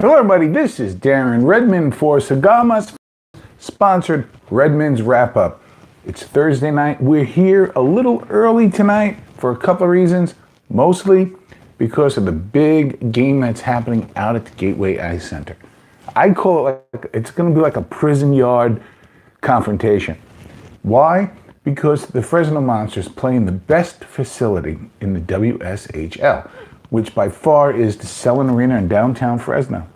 Hello everybody, this is Darren Redmond for Cigar sponsored Redmond's Wrap Up. It's Thursday night. We're here a little early tonight for a couple of reasons, mostly because of the big game that's happening out at the Gateway Ice Center. I call it it's going to be like a prison yard confrontation. Why? Because the Fresno Monsters play in the best facility in the WSHL, which by far is the Selland Arena in downtown Fresno.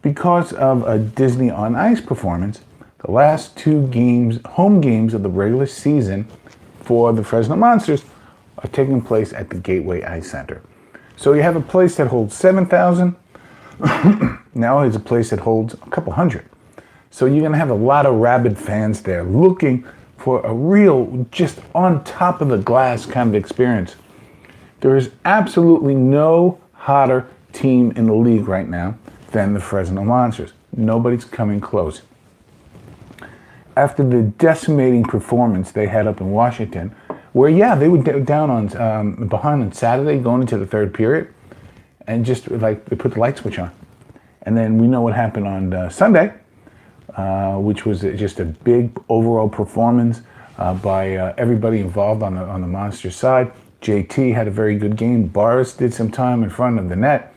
Because of a Disney on Ice performance, the last two games, home games of the regular season for the Fresno Monsters are taking place at the Gateway Ice Center. So you have a place that holds 7,000, now it's a place that holds a couple hundred. So you're gonna have a lot of rabid fans there looking for a real, just on top of the glass kind of experience. There is absolutely no hotter team in the league right now than the Fresno Monsters. Nobody's coming close. After the decimating performance they had up in Washington, where they were down on behind on Saturday going into the third period, and just like they put the light switch on. And then we know what happened on Sunday, which was just a big overall performance by everybody involved on the Monsters side. JT had a very good game. Boris did some time in front of the net.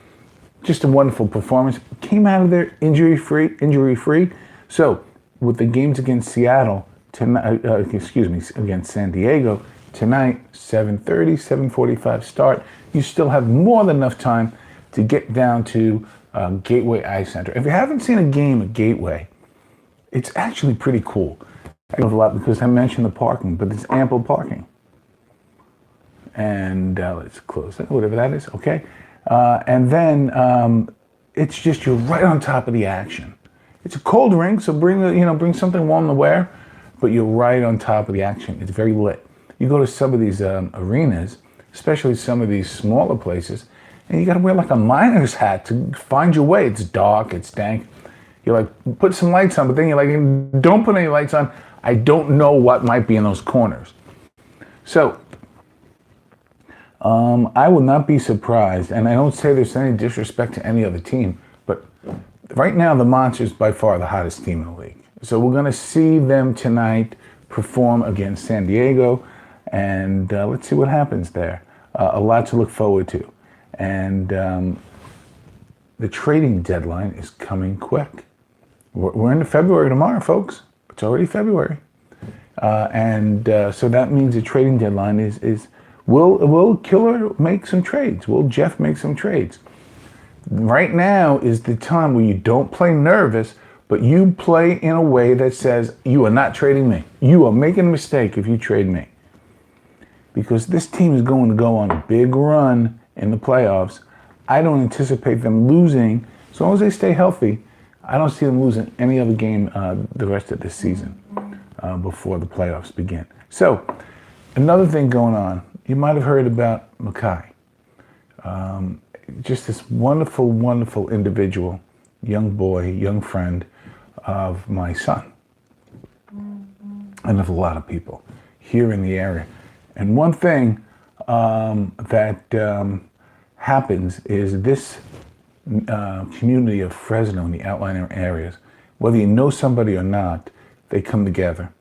Just a wonderful performance. Came out of there injury-free. So with the games against Seattle tonight, against San Diego tonight, 7:30, 7:45 start. You still have more than enough time to get down to Gateway Ice Center. If you haven't seen a game at Gateway, it's actually pretty cool. I know a lot because I mentioned the parking, but there's ample parking. And let's close it, whatever that is, okay? And then it's just you're right on top of the action. It's a cold rink, so bring something warm to wear, but you're right on top of the action. It's very lit. You go to some of these arenas, especially some of these smaller places, and you got to wear like a miner's hat to find your way. It's dark, it's dank. You're like, put some lights on, but then you're like, don't put any lights on. I don't know what might be in those corners. So I will not be surprised, and I don't say there's any disrespect to any other team, but right now the Monsters by far the hottest team in the league. So we're going to see them tonight perform against San Diego, and let's see what happens there. A lot to look forward to. And the trading deadline is coming quick. We're into February tomorrow, folks. It's already February. So that means the trading deadline is will Killer make some trades? Will Jeff make some trades? Right now is the time where you don't play nervous, but you play in a way that says, you are not trading me. You are making a mistake if you trade me. Because this team is going to go on a big run in the playoffs. I don't anticipate them losing. As long as they stay healthy, I don't see them losing any other game the rest of this season before the playoffs begin. So, another thing going on. You might have heard about Mackay. Just this wonderful, wonderful individual, young boy, young friend of my son. And of a lot of people here in the area. And one thing that happens is this community of Fresno in the outlying areas, whether you know somebody or not, they come together.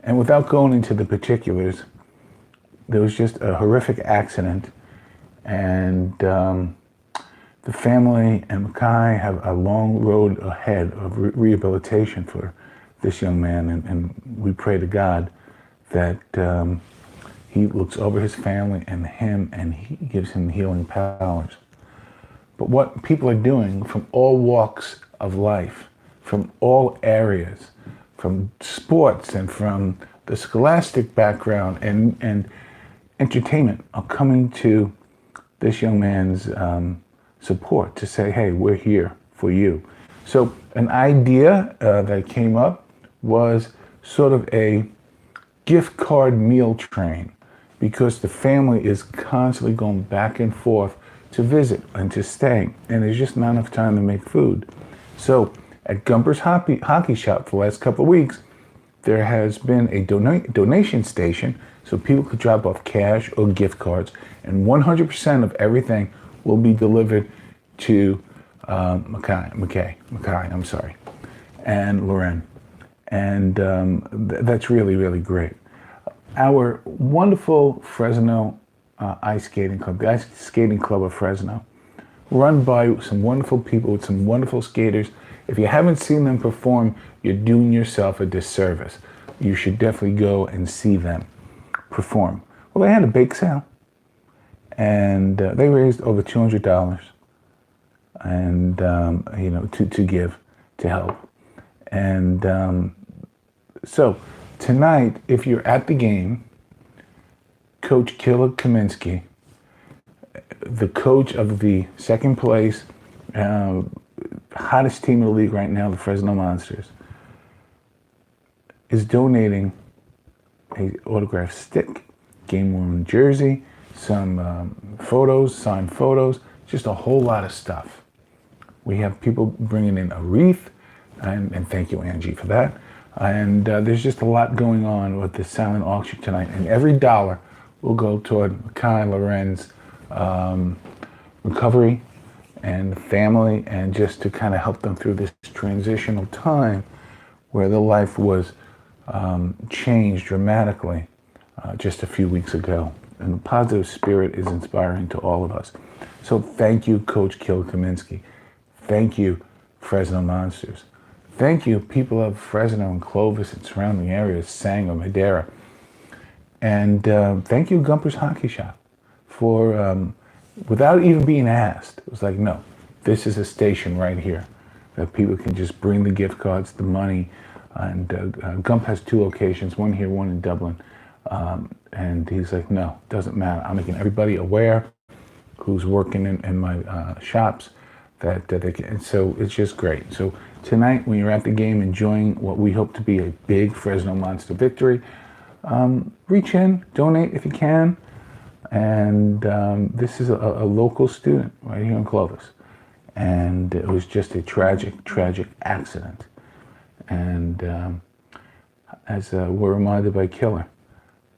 And without going into the particulars, there was just a horrific accident, and the family and Mackay have a long road ahead of rehabilitation for this young man, and we pray to God that he looks over his family and him, and he gives him healing powers. But what people are doing from all walks of life, from all areas, from sports and from the scholastic background and entertainment, are coming to this young man's support to say, hey, we're here for you. So an idea that came up was sort of a gift card meal train, because the family is constantly going back and forth to visit and to stay, and there's just not enough time to make food. So at Gumper's Hockey Shop for the last couple of weeks, there has been a donation station so people could drop off cash or gift cards, and 100% of everything will be delivered to Mackay, I'm sorry, and Loren. And that's really, really great. Our wonderful Fresno Ice Skating Club, the Ice Skating Club of Fresno, run by some wonderful people with some wonderful skaters. If you haven't seen them perform, you're doing yourself a disservice. You should definitely go and see them perform. Well, they had a bake sale, and they raised over $200, and to give, to help. And so tonight, if you're at the game, Coach Killer Kaminski, the coach of the second place, hottest team in the league right now, the Fresno Monsters, is donating a autographed stick, game-worn jersey, some photos, signed photos, just a whole lot of stuff. We have people bringing in a wreath, and thank you, Angie, for that. And there's just a lot going on with the silent auction tonight, and every dollar will go toward Kai Loren's recovery and family, and just to kind of help them through this transitional time where their life was changed dramatically just a few weeks ago. And the positive spirit is inspiring to all of us. So thank you, Coach Killer Kaminski. Thank you, Fresno Monsters. Thank you, people of Fresno and Clovis and surrounding areas, Sanger, Madera. And thank you, Gumper's Hockey Shop, for, without even being asked, it was like, no, this is a station right here that people can just bring the gift cards, the money. And Gump has 2 locations, one here, one in Dublin. And he's like, no, doesn't matter. I'm making everybody aware who's working in my shops that they can. And so it's just great. So tonight, when you're at the game enjoying what we hope to be a big Fresno Monster victory, reach in, donate if you can. And this is a local student right here in Clovis. And it was just a tragic, tragic accident. And as we're reminded by Killer,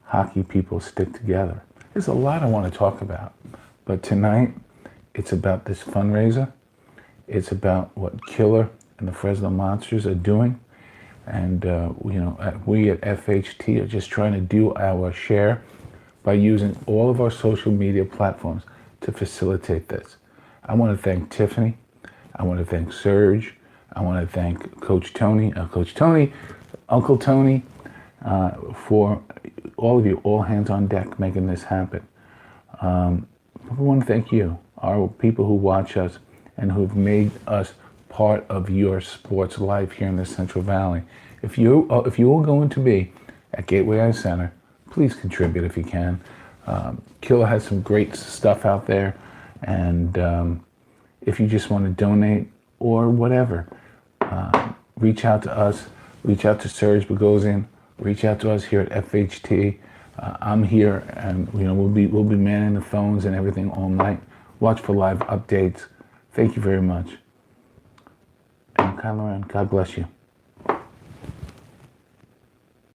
hockey people stick together. There's a lot I want to talk about. But tonight, it's about this fundraiser. It's about what Killer and the Fresno Monsters are doing. And, we at FHT are just trying to do our share by using all of our social media platforms to facilitate this. I want to thank Tiffany. I want to thank Serge. I want to thank Coach Tony, Uncle Tony, for all of you, all hands on deck, making this happen. We want to thank you, our people who watch us and who've made us part of your sports life here in the Central Valley. If you are going to be at Gateway Eye Center, please contribute if you can. Killer has some great stuff out there, and if you just want to donate or whatever, reach out to us, reach out to Serge Bogosian, reach out to us here at FHT. I'm here, and we'll be manning the phones and everything all night. Watch for live updates. Thank you very much. And Kylo, God bless you.